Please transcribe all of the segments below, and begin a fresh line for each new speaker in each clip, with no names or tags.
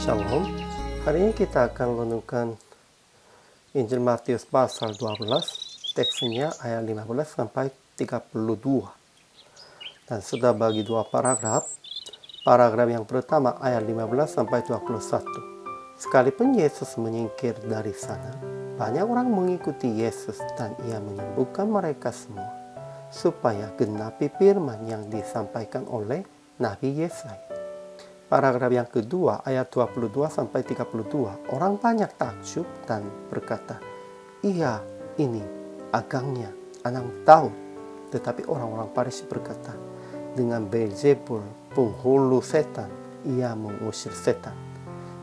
Shalom. Hari ini kita akan merenungkan Injil Matius pasal 12, teksnya ayat 15 sampai 32. Dan sudah bagi dua paragraf. Paragraf yang pertama ayat 15 sampai 21. Sekalipun Yesus menyingkir dari sana, banyak orang mengikuti Yesus dan ia menyembuhkan mereka semua, supaya genapi firman yang disampaikan oleh Nabi Yesaya. Paragraf yang kedua ayat 22 sampai 32. Orang banyak takjub dan berkata, "Iya, ini agangnya anak Daud." Tetapi orang-orang Farisi berkata, "Dengan Beelzebul, penghulu setan, ia mengusir setan."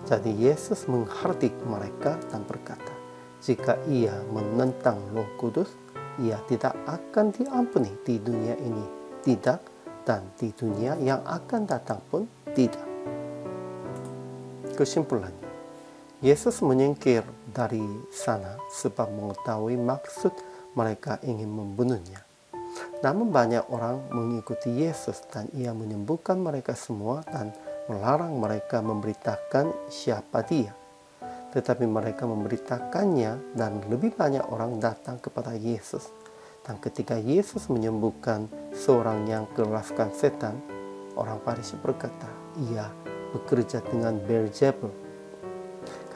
Jadi Yesus menghardik mereka dan berkata, jika ia menentang Roh Kudus, ia tidak akan diampuni di dunia ini, tidak, dan di dunia yang akan datang pun tidak. Kesimpulannya, Yesus menyingkir dari sana sebab mengetahui maksud mereka ingin membunuhnya. Namun banyak orang mengikuti Yesus dan ia menyembuhkan mereka semua dan melarang mereka memberitakan siapa dia. Tetapi mereka memberitakannya dan lebih banyak orang datang kepada Yesus. Dan ketika Yesus menyembuhkan seorang yang kelaskan setan, orang Farisi berkata, ia bekerja dengan Beelzebul.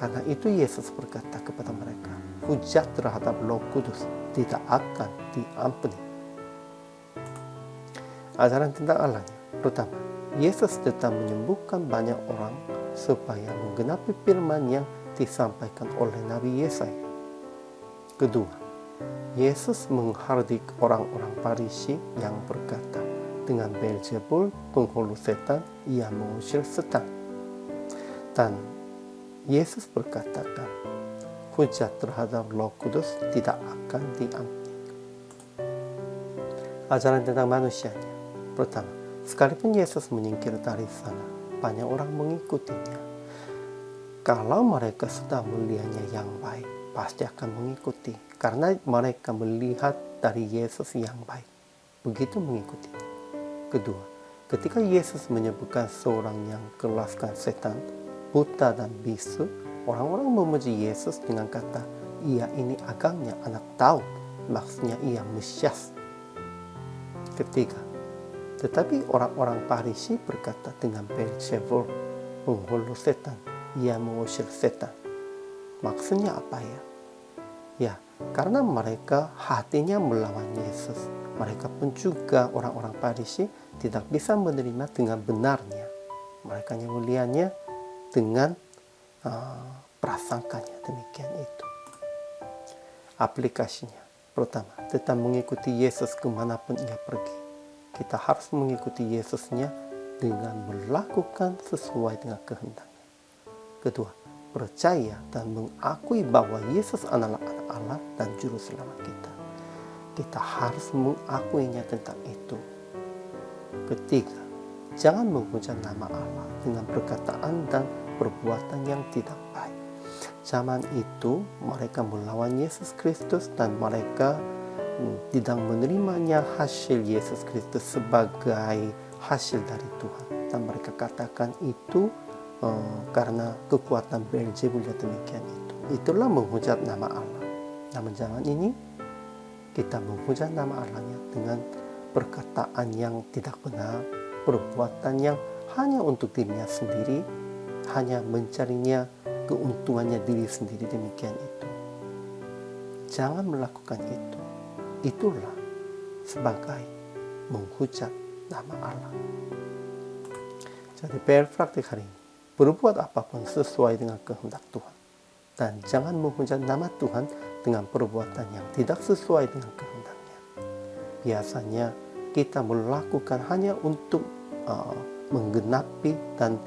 Karena itu Yesus berkata kepada mereka, hujat terhadap Roh Kudus tidak akan diampuni. Ajaran tentang Allahnya. Pertama, Yesus tetap menyembuhkan banyak orang supaya menggenapi firman yang disampaikan oleh Nabi Yesaya. Kedua, Yesus menghardik orang-orang Farisi yang berkata, dengan Beelzebul, penghulu setan, ia mengusir setan. Dan Yesus berkatakan, hujat terhadap Roh Kudus tidak akan diampuni. Ajaran tentang manusianya. Pertama, sekalipun Yesus menyingkir dari sana, banyak orang mengikutinya. Kalau mereka sudah melihatnya yang baik, pasti akan mengikuti. Karena mereka melihat dari Yesus yang baik. Begitu mengikuti. Kedua, ketika Yesus menyembuhkan seorang yang kelaskan setan, buta dan bisu, orang-orang memuji Yesus dengan kata, ia ini agangnya anak Daud, maksudnya ia Mesias. Ketiga, tetapi orang-orang Farisi berkata dengan Beelzebul, penghulu setan, ia mengusir setan. Maksudnya apa ya? Ya, karena mereka hatinya melawan Yesus. Mereka pun juga orang-orang Farisi tidak bisa menerima dengan benarnya. Mereka melihatnya dengan prasangkanya, demikian itu. Aplikasinya. Pertama, tetap mengikuti Yesus kemanapun ia pergi. Kita harus mengikuti Yesusnya dengan melakukan sesuai dengan kehendaknya. Kedua, percaya dan mengakui bahwa Yesus adalah anak Allah dan juru selamat kita. Kita harus mengakuinya tentang itu. Ketiga, jangan menghujat nama Allah dengan perkataan dan perbuatan yang tidak baik. Zaman itu mereka melawan Yesus Kristus dan mereka tidak menerimanya hasil Yesus Kristus sebagai hasil dari Tuhan. Dan mereka katakan itu karena kekuatan Beelzebul, demikian itu. Itulah menghujat nama Allah. Namun zaman ini kita menghujat nama Allahnya dengan perkataan yang tidak benar, perbuatan yang hanya untuk dirinya sendiri, hanya mencarinya keuntungannya diri sendiri, demikian itu. Jangan melakukan itu. Itulah sebagai menghujat nama Allah. Jadi PR praktik hari ini, berbuat apapun sesuai dengan kehendak Tuhan. Dan jangan menghujat nama Tuhan dengan perbuatan yang tidak sesuai dengan kehendaknya. Biasanya kita melakukan hanya untuk menggenapi dan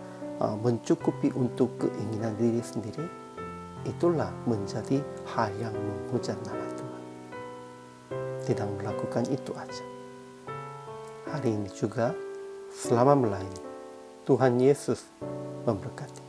mencukupi untuk keinginan diri sendiri. Itulah menjadi hal yang menghujat nama Tuhan. Tidak melakukan itu aja. Hari ini juga selama melayani, Tuhan Yesus memberkati.